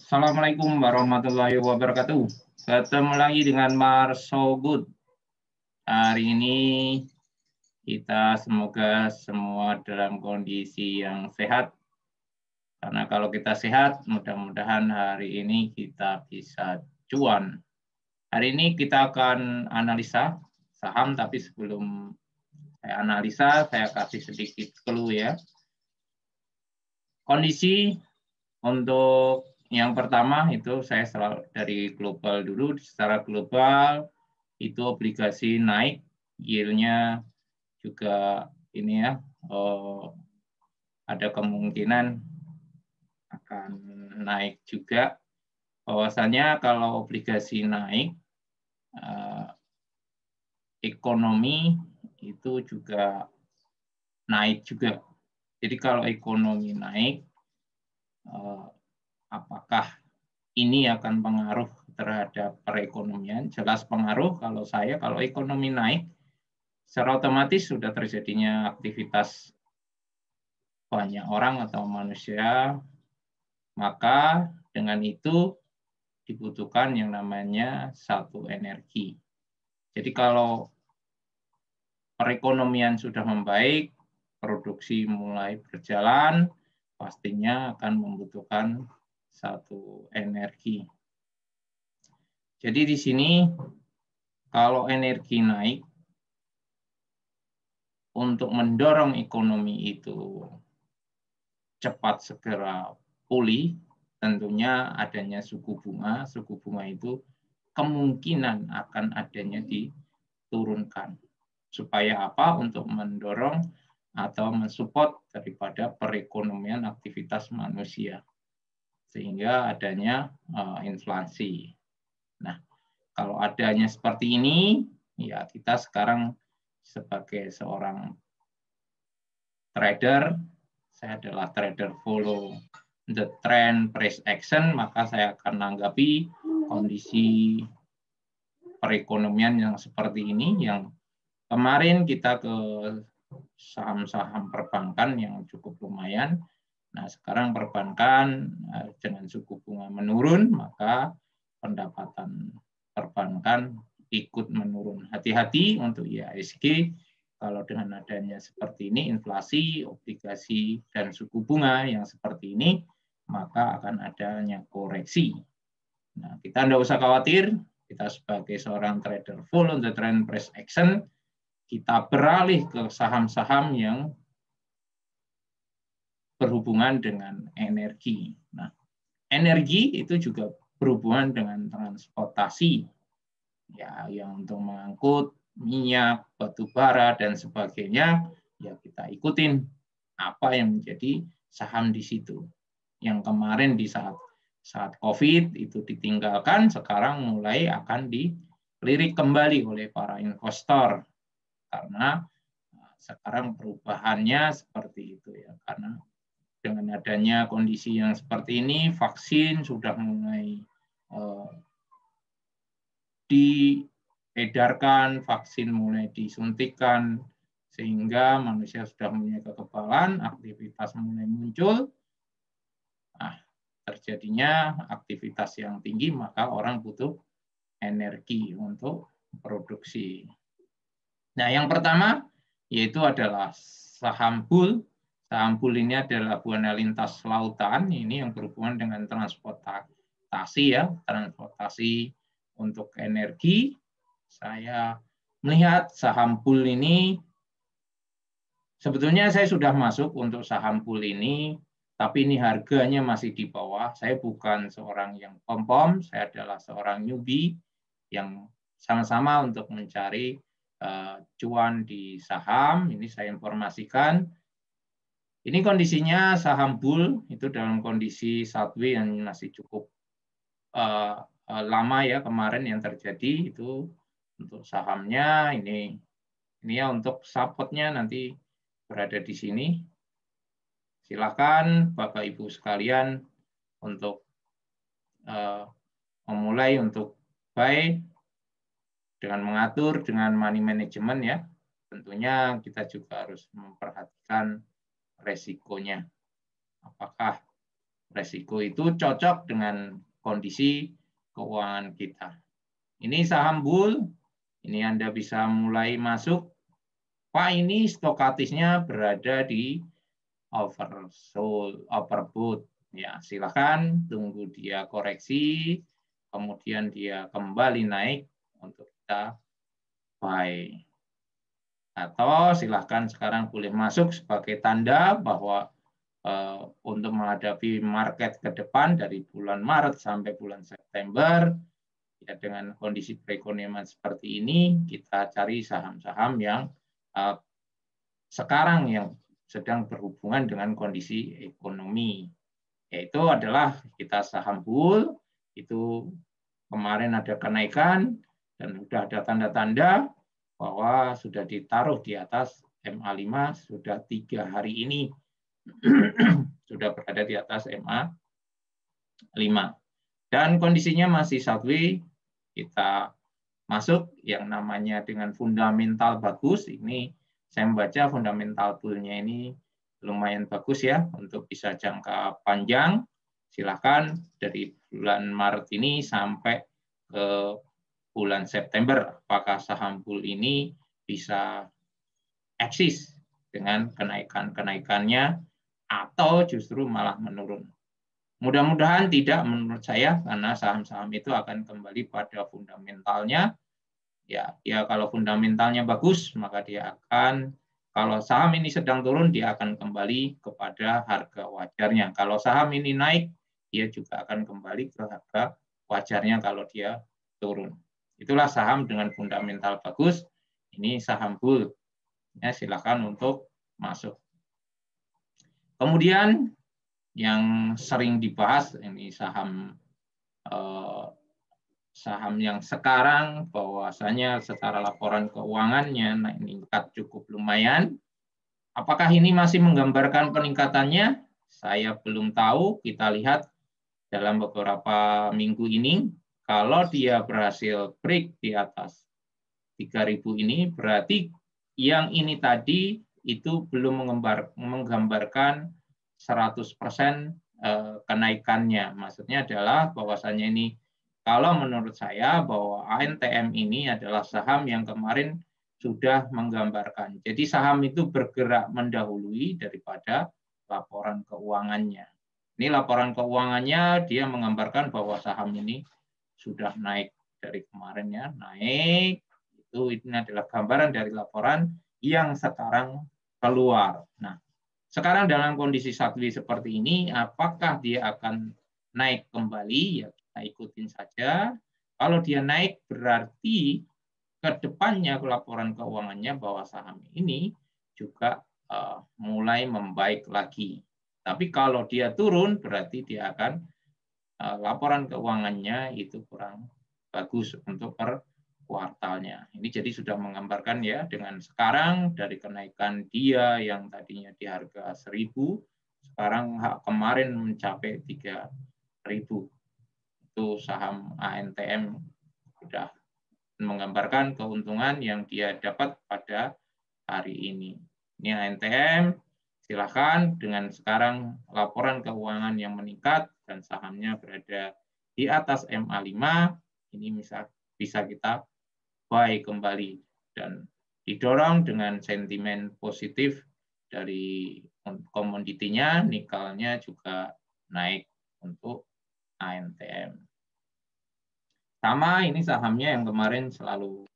Assalamualaikum warahmatullahi wabarakatuh. Ketemu lagi dengan Marso Good. Hari ini kita semoga semua dalam kondisi yang sehat. Karena kalau kita sehat, mudah-mudahan hari ini kita bisa cuan. Hari ini kita akan analisa saham, tapi sebelum saya analisa, saya kasih sedikit clue ya. Kondisi untuk yang pertama itu saya selalu dari global dulu. Secara global itu obligasi naik, yield-nya juga ini ya, ada kemungkinan akan naik juga. Bahwasanya kalau obligasi naik, ekonomi itu juga naik juga. Jadi kalau ekonomi naik, apakah ini akan pengaruh terhadap perekonomian? Jelas pengaruh. Kalau ekonomi naik, secara otomatis sudah terjadinya aktivitas banyak orang atau manusia, maka dengan itu dibutuhkan yang namanya satu energi. Jadi kalau perekonomian sudah membaik, produksi mulai berjalan, pastinya akan membutuhkan satu energi. Jadi di sini kalau energi naik, untuk mendorong ekonomi itu cepat segera pulih, tentunya adanya suku bunga. Suku bunga itu kemungkinan akan adanya diturunkan. Supaya apa? Untuk mendorong atau mensupport daripada perekonomian aktivitas manusia. Sehingga adanya inflasi. Nah, kalau adanya seperti ini, ya kita sekarang sebagai seorang trader, saya adalah trader follow the trend price action, maka saya akan menanggapi kondisi perekonomian yang seperti ini, yang kemarin kita ke saham-saham perbankan yang cukup lumayan. Nah, sekarang perbankan dengan suku bunga menurun, maka pendapatan perbankan ikut menurun. Hati-hati untuk IHSG, kalau dengan adanya seperti ini, inflasi, obligasi, dan suku bunga yang seperti ini, maka akan adanya koreksi. Nah, kita tidak usah khawatir, kita sebagai seorang trader full on the trend price action, kita beralih ke saham-saham yang berhubungan dengan energi. Nah, energi itu juga berhubungan dengan transportasi, ya, yang untuk mengangkut minyak, batu bara, dan sebagainya, ya kita ikutin apa yang menjadi saham di situ. Yang kemarin di saat COVID itu ditinggalkan, sekarang mulai akan dilirik kembali oleh para investor. Karena sekarang perubahannya seperti itu ya, karena dengan adanya kondisi yang seperti ini, vaksin sudah mulai diedarkan, vaksin mulai disuntikan, sehingga manusia sudah punya kekebalan, aktivitas mulai muncul. Nah, terjadinya aktivitas yang tinggi, maka orang butuh energi untuk produksi. Nah, yang pertama yaitu adalah saham bull. Saham bull ini adalah buana lintas lautan, ini yang berhubungan dengan transportasi ya, transportasi untuk energi. Saya melihat saham bull ini, sebetulnya saya sudah masuk untuk saham bull ini, tapi ini harganya masih di bawah. Saya bukan seorang yang pom-pom, saya adalah seorang newbie yang sama-sama untuk mencari cuan di saham. Ini saya informasikan. Ini kondisinya saham bull itu dalam kondisi sideways yang masih cukup lama ya kemarin yang terjadi. Itu untuk sahamnya ini ya, untuk supportnya nanti berada di sini. Silakan Bapak Ibu sekalian untuk memulai untuk buy dengan mengatur dengan money management ya. Tentunya kita juga harus memperhatikan resikonya. Apakah resiko itu cocok dengan kondisi keuangan kita. Ini saham bull, ini Anda bisa mulai masuk. Pak, ini stokatisnya berada di oversold, overbought. Ya, silakan tunggu dia koreksi, kemudian dia kembali naik untuk kita buy. Atau silahkan sekarang boleh masuk sebagai tanda bahwa untuk menghadapi market ke depan dari bulan Maret sampai bulan September, ya dengan kondisi perekonomian seperti ini, kita cari saham-saham yang sekarang yang sedang berhubungan dengan kondisi ekonomi. Yaitu adalah kita saham bull, itu kemarin ada kenaikan, dan sudah ada tanda-tanda bahwa sudah ditaruh di atas MA5 sudah 3 hari ini sudah berada di atas MA5 dan kondisinya masih sideways. Kita masuk yang namanya dengan fundamental bagus. Ini saya membaca fundamental bull-nya ini lumayan bagus ya untuk bisa jangka panjang. Silakan dari bulan Maret ini sampai ke bulan September, apakah saham bull ini bisa eksis dengan kenaikannya atau justru malah menurun. Mudah-mudahan tidak menurut saya, karena saham-saham itu akan kembali pada fundamentalnya. Ya, kalau fundamentalnya bagus, maka dia akan, kalau saham ini sedang turun, dia akan kembali kepada harga wajarnya. Kalau saham ini naik, dia juga akan kembali ke harga wajarnya kalau dia turun. Itulah saham dengan fundamental bagus. Ini saham bull. Ya, silakan untuk masuk. Kemudian yang sering dibahas ini saham yang sekarang bahwasanya secara laporan keuangannya meningkat cukup lumayan. Apakah ini masih menggambarkan peningkatannya? Saya belum tahu. Kita lihat dalam beberapa minggu ini. Kalau dia berhasil break di atas 3.000 ini, berarti yang ini tadi itu belum menggambarkan 100% kenaikannya. Maksudnya adalah bahwasannya ini, kalau menurut saya bahwa ANTM ini adalah saham yang kemarin sudah menggambarkan. Jadi saham itu bergerak mendahului daripada laporan keuangannya. Ini laporan keuangannya dia menggambarkan bahwa saham ini sudah naik dari kemarin ya, naik. Ini adalah gambaran dari laporan yang sekarang keluar. Nah, sekarang dalam kondisi sideways seperti ini, apakah dia akan naik kembali? Ya, kita ikutin saja. Kalau dia naik, berarti ke depannya laporan keuangannya bahwa saham ini juga mulai membaik lagi. Tapi kalau dia turun, berarti dia akan laporan keuangannya itu kurang bagus untuk per kuartalnya. Ini jadi sudah menggambarkan ya, dengan sekarang dari kenaikan dia yang tadinya di harga 1.000, sekarang kemarin mencapai 3.000. Itu saham ANTM sudah menggambarkan keuntungan yang dia dapat pada hari ini. Ini ANTM, silakan dengan sekarang laporan keuangan yang meningkat dan sahamnya berada di atas MA5, ini bisa kita buy kembali dan didorong dengan sentimen positif dari komoditinya, nikelnya juga naik untuk ANTM. Sama, ini sahamnya yang kemarin selalu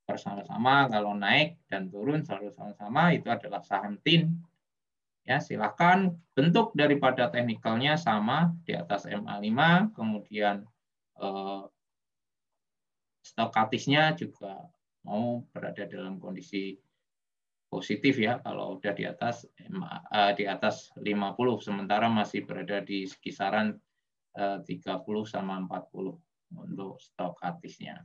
bersama-sama, kalau naik dan turun selalu sama-sama, itu adalah saham TIN. Ya, silakan bentuk daripada teknikalnya sama di atas MA5, kemudian stokatisnya juga mau berada dalam kondisi positif ya, kalau udah di atas 50, sementara masih berada di kisaran 30 sama 40 untuk stokatisnya.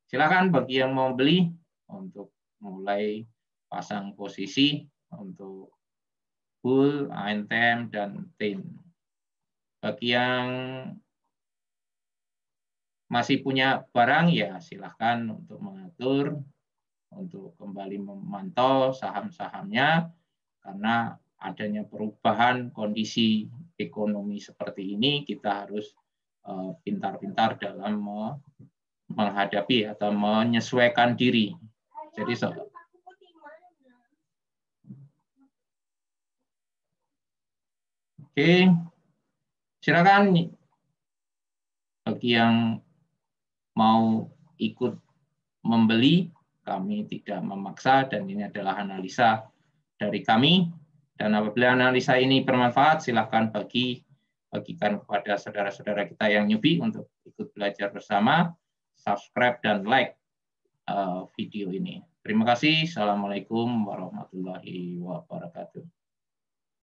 Silakan bagi yang mau beli untuk mulai pasang posisi untuk bull, ANTM, dan TIN. Bagi yang masih punya barang ya silahkan untuk mengatur, untuk kembali memantau saham-sahamnya karena adanya perubahan kondisi ekonomi seperti ini, kita harus pintar-pintar dalam menghadapi atau menyesuaikan diri. Jadi oke, silakan bagi yang mau ikut membeli, kami tidak memaksa dan ini adalah analisa dari kami. Dan apabila analisa ini bermanfaat, silakan bagikan kepada saudara-saudara kita yang newbie untuk ikut belajar bersama, subscribe dan like video ini. Terima kasih. Assalamualaikum warahmatullahi wabarakatuh.